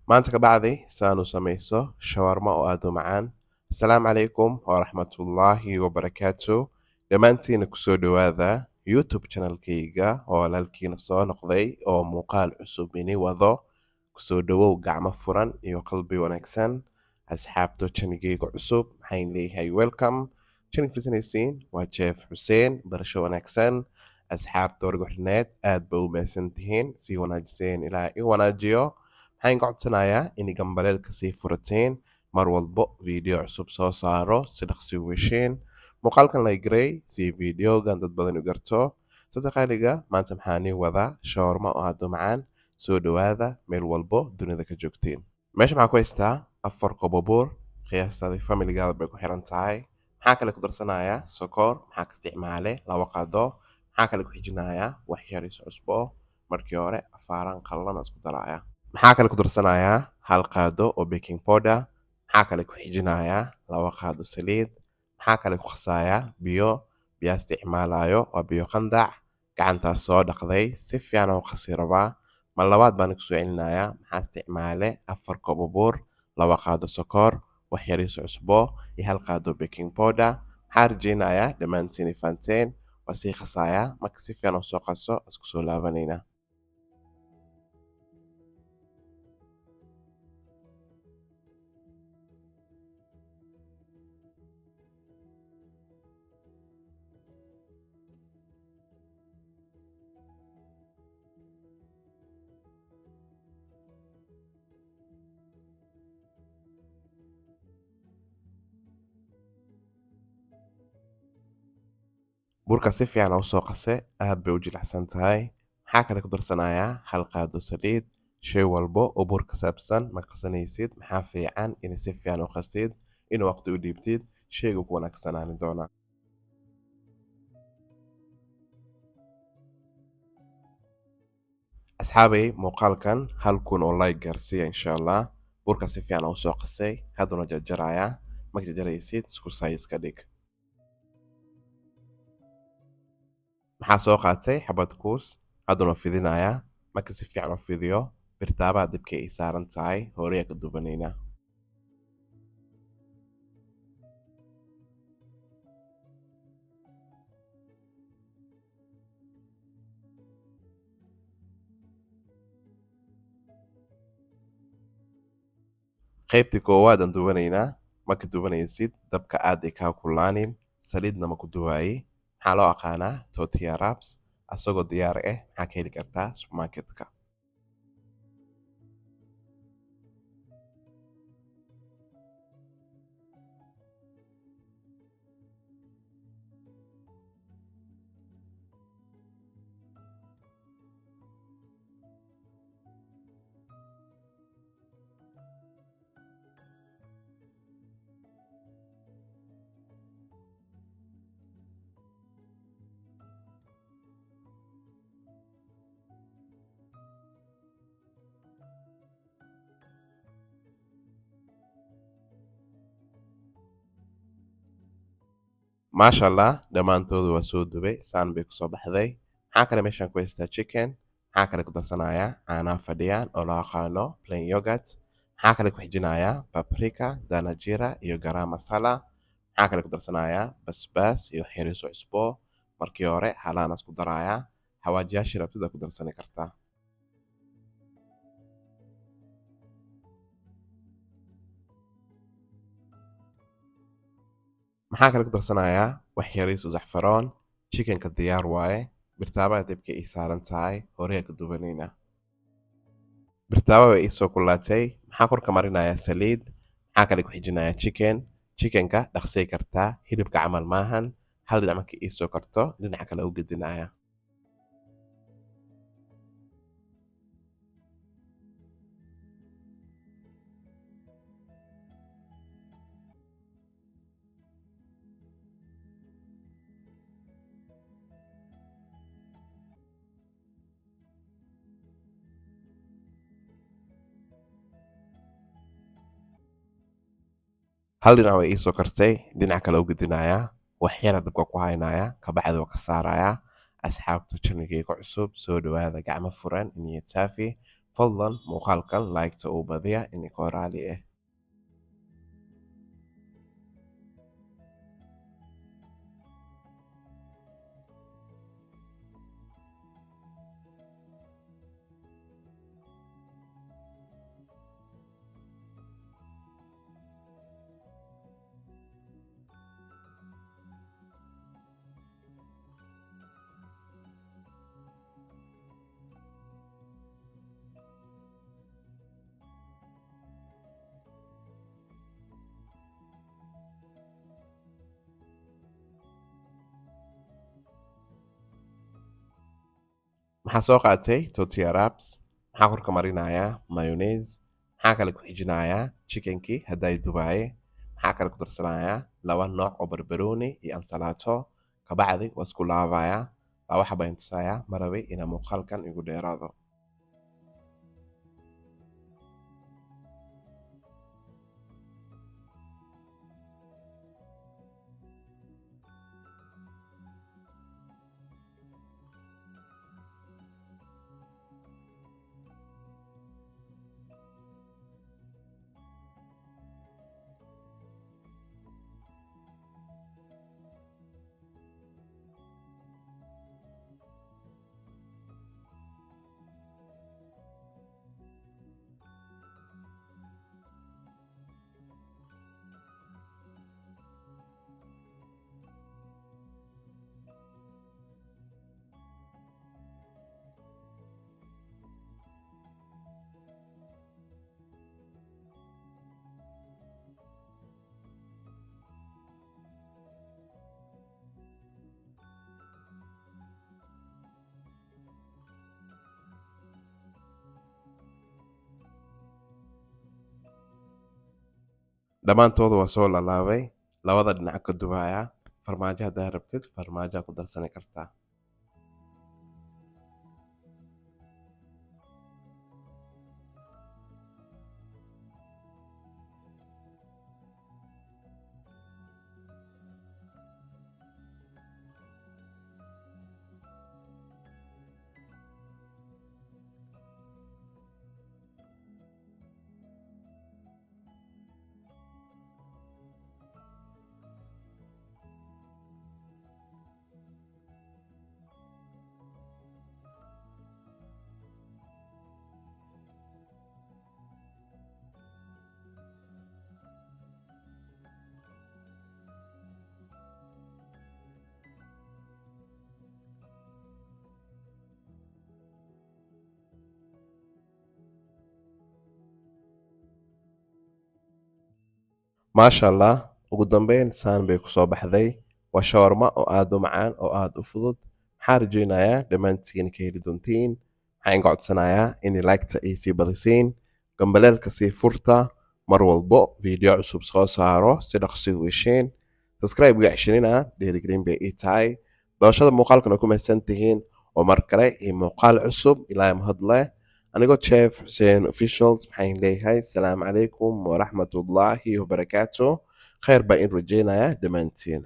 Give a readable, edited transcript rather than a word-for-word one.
maanta ka bacdi saan u samayso shawarma oo aad u macaan. Asalaamu calaykum waraxmatullaahi wabarakaatu. Dhammaantiina kusoo dhowaada YouTube channelkayga oo walaalkiina soo noqday oo muuqaal cusub ini wado. Kusoo dhowow gacmo furan iyo qalbi wanaagsan. Asxaabto channelkayga cusub maxaan leeyahay welcome. Channel fiisanaysiin waa Jeef Xuseen barasho wanaagsan. Asxaabta wargahneed aad ba u mahadsantihiin si wanaajiseen ilaa i wanaajiyo. waxaan ka codsanayaa in gambaleelka sii furateen mar walbo video cusub soo saaro si dhaqsi u hesheen muuqaalkan la garay si videogan dad badan u garto sabta qaaliga maanta maxaan wadaa shawarma oo aad u macaan soo dhawaada meel walbo dunida ka joogtiin meesha maxaa ku haystaa afar kobobuur qiyaastii familigaada bay ku xiran tahay maxaa kale ku darsanayaa sokor maxaa ka isticmaale laba qaado maxaa kale ku xijinayaa wax yar cusbo markii hore afaaran qallalan isku daraya maxaa kale ku darsanayaa hal qaado oo baking powder maxaa kale ku xijinayaa laba qaado saliid maxaa kale ku qasayaa biyo isticmaalayo waa biyo qandac gacantaas soo dhaqday si fiican oo qasi rabaa mar labaad baan ku soo celinayaa maxaa isticmaale afar koob oo bur laba qaado sokor wax yar cusbo iyo hal qaado baking powder maxaa rajaynayaa dhammaantiin ifanteen waa sii qasayaa marka si fiican oo soo qaso isku soo laabanayna burka si fiican oo soo qase aad bay u jilicsan tahay maxaa kale ku darsanayaa hal qaado saliid shay walbo oo burka saabsan ma qasanaysid maxaa fiican in si fiican u qastid in waqti u dhiibtid shaygu ku wanaagsanaan doona asxaabay muuqaalkan hal kun oo like gaarsiiya insha allah burka si fiican oo soo qasay haddana jarjaraya ma jarjaraysid isku size ka dhig maxaa soo qaatay xabad kuus haddana fidinaya marka si fiican u fidiyo birtaabaha dibka ay saaran tahay hore ka dubanayna qaybtii koowaad aan dubanaynaa marka dubanaysid dabka aad ay kaa kulaanin saliidna ma ku duwaayi maxaa loo aqaanaa tortilla wraps asagoo diyaar ah maxaa ka heli kartaa supermarketka maasha allah dhammaantoodu waa soo dubay saan bay kusoo baxday maxaa kale meeshaan ku haystaa chicken maxaa kale ku darsanayaa caanaha fadhiyaan oo loo aqaano plain yogurt maxaa kale ku xijinayaa paprika danajira iyo garam masala maxaa kale ku darsanayaa basbaas iyo xiriso cusbo markii hore halaan isku darayaa hawaajiyaashii rabtida ku darsani kartaa maxaa kale ku darsanayaa wax yariisu zaxfaroon chickenka diyaar waaye birtaabaha dibka ii saaran tahay hore ka dubanayna birtaaba way ii soo kulaatay maxaa korka marinayaa saliid maxaa kale ku xijinayaa chickenka dhaqsay kartaa hilibka camal maahan hal dhinac markii ii soo karto dhinaca kale u gedinaya hal dhinac way ii soo kartay dhinac kale u gedinayaa wax yara dabka ku haynaya kabacdi waa ka saarayaa asxaabta channelkayga cusub soo dhawaada gacmo furan niyad saafi fadlan muuqaalkan like-ta uu badiya inikoo raali ah. maxaa soo qaatay tortilla wraps, maxaa korka marinayaa mayonnaise, maxaa kale ku xijinayaa chickenkii hadday dubaaye, maxaa kale ku darsanayaa 2 nooc oo barbarooni iyo ansalaato, kabacdi waa isku laabayaa, waa waxa baan tusayaa ma rabi inaa muuqaalkan igu dheeraado. dhammaantooda waa soo lalaabay, labada dhinac ka dubaaya, farmaajo haddaa rabtid farmaajo ku darsani kartaa. maasha allah, ugu dambeyn saan bay ku soo baxday. waa shawarma oo aad u macaan oo aad u fudud. maxaa rajaynayaa dhammaantiin ka heli doontiin. waxaan inga codsanayaa in like-ta ay sii badisiin, gambaleelka sii furta, mar walbo video cusub soo saaro si dhaqsi u hesheen. subscribe ga xishinina dhiirigelin bay ii tahay. doorashada muuqaalkana ku mahadsan tihiin oo mar kale iyo muuqaal cusub ilaa mahad leh. anigoo chef Hussein officials maxaan leeyahay asalaamu calaykum waraxmatullaahi wabarakaatu. khayr baa in rajaynayaa dhammaantiin.